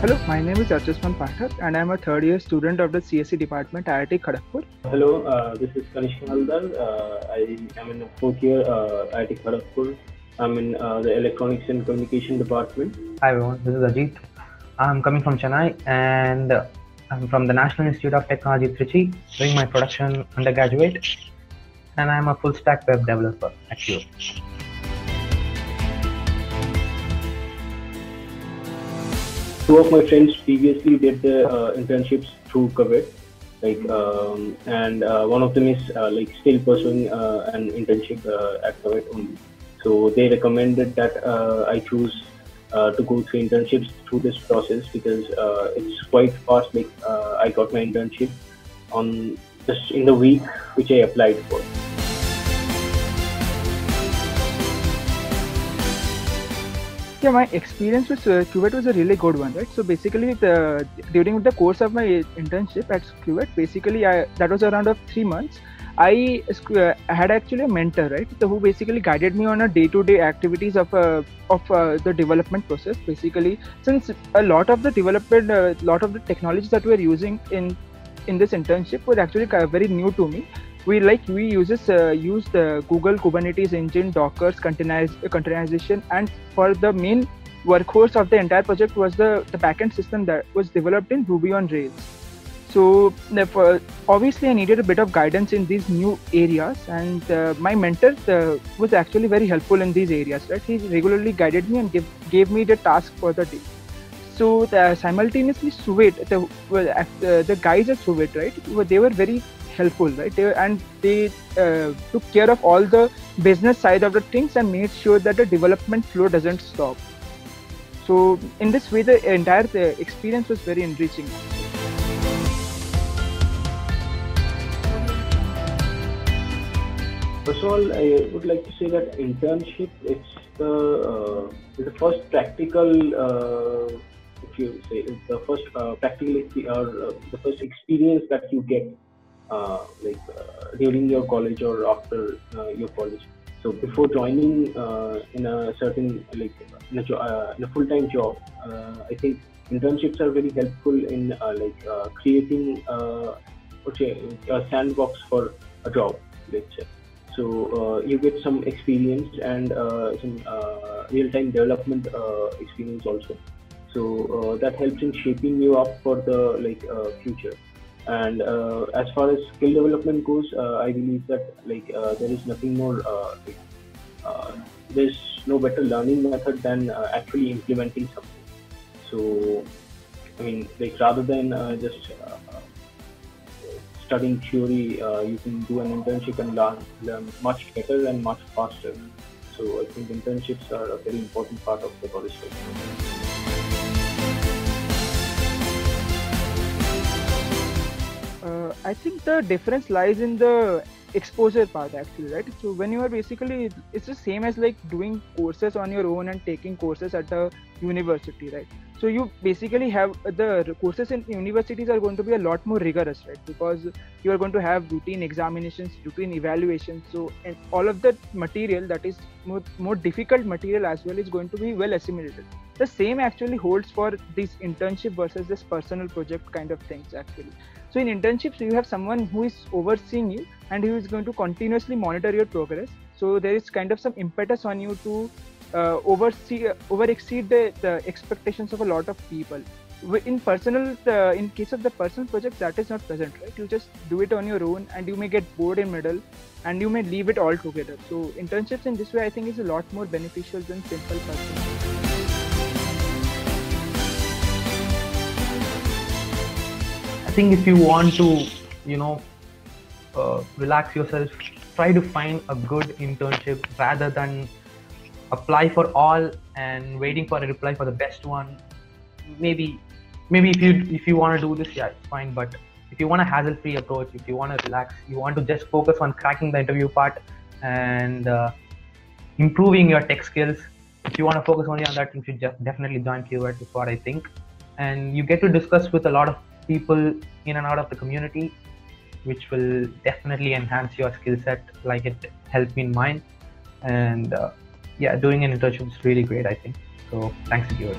Hello, my name is Arjusman Pathak and I am a third year student of the CSE department, IIT Kharagpur. Hello, this is Kanishk Haldar. I am in fourth year IIT Kharagpur. I'm in the Electronics and Communication department. Hi everyone, this is Ajit. I'm coming from Chennai and I'm from the National Institute of Technology Trichy, doing my production undergraduate, and I'm a full stack web developer at Q. Two of my friends previously did the internships through COVID, and one of them is still pursuing an internship at COVID only. So they recommended that I choose to go through internships through this process because it's quite fast. I got my internship on just in the week which I applied for. Yeah, my experience with Qubit was a really good one, right? So basically, during the course of my internship at Qubit, that was around of 3 months. I had actually a mentor, right? So who basically guided me on a day-to-day activities of the development process. Basically, since a lot of the technologies that we are using in this internship were actually very new to me. We use the Google Kubernetes engine, Docker, containerization, and for the main workhorse of the entire project was the backend system that was developed in Ruby on Rails. So obviously I needed a bit of guidance in these new areas, and my mentor was actually very helpful in these areas. Right, he regularly guided me and gave me the task for the day. So simultaneously, Suvet, the guys at Suvet, right, they were very helpful, right? They took care of all the business side of the things and made sure that the development flow doesn't stop. So in this way, the entire experience was very enriching. First of all, I would like to say that internship it's the first practical, if you say, it's the first practical or the first experience that you get during your college or after your college. So before joining in a certain in a full-time job, I think internships are very helpful in creating a sandbox for a job, let's say. So you get some experience and some real-time development experience also. So that helps in shaping you up for the future. And as far as skill development goes, I believe that there is nothing more. There's no better learning method than actually implementing something. So I mean, rather than just studying theory, you can do an internship and learn much better and much faster. So I think internships are a very important part of the college life. I think the difference lies in the exposure part actually, right? So when you are basically, it's the same as like doing courses on your own and taking courses at a university, right? So you basically have the courses in universities are going to be a lot more rigorous, right? Because you are going to have routine examinations, routine evaluations. So and all of that material that is more difficult material as well is going to be well assimilated. The same actually holds for this internship versus this personal project kind of things actually. So in internships, you have someone who is overseeing you and who is going to continuously monitor your progress. So there is kind of some impetus on you to over-exceed the expectations of a lot of people. In case of the personal project, that is not present, right? You just do it on your own and you may get bored in middle and you may leave it all together. So internships in this way, I think is a lot more beneficial than simple personal. I think if you want to, relax yourself, try to find a good internship rather than apply for all and waiting for a reply for the best one. Maybe if you want to do this, yeah, it's fine. But if you want a hassle-free approach, if you want to relax, you want to just focus on cracking the interview part and improving your tech skills. If you want to focus only on that, you should just definitely join Qubit, is what I think. And you get to discuss with a lot of people in and out of the community, which will definitely enhance your skill set like it helped me in mine. And doing an internship is really great, I think. So thanks to you.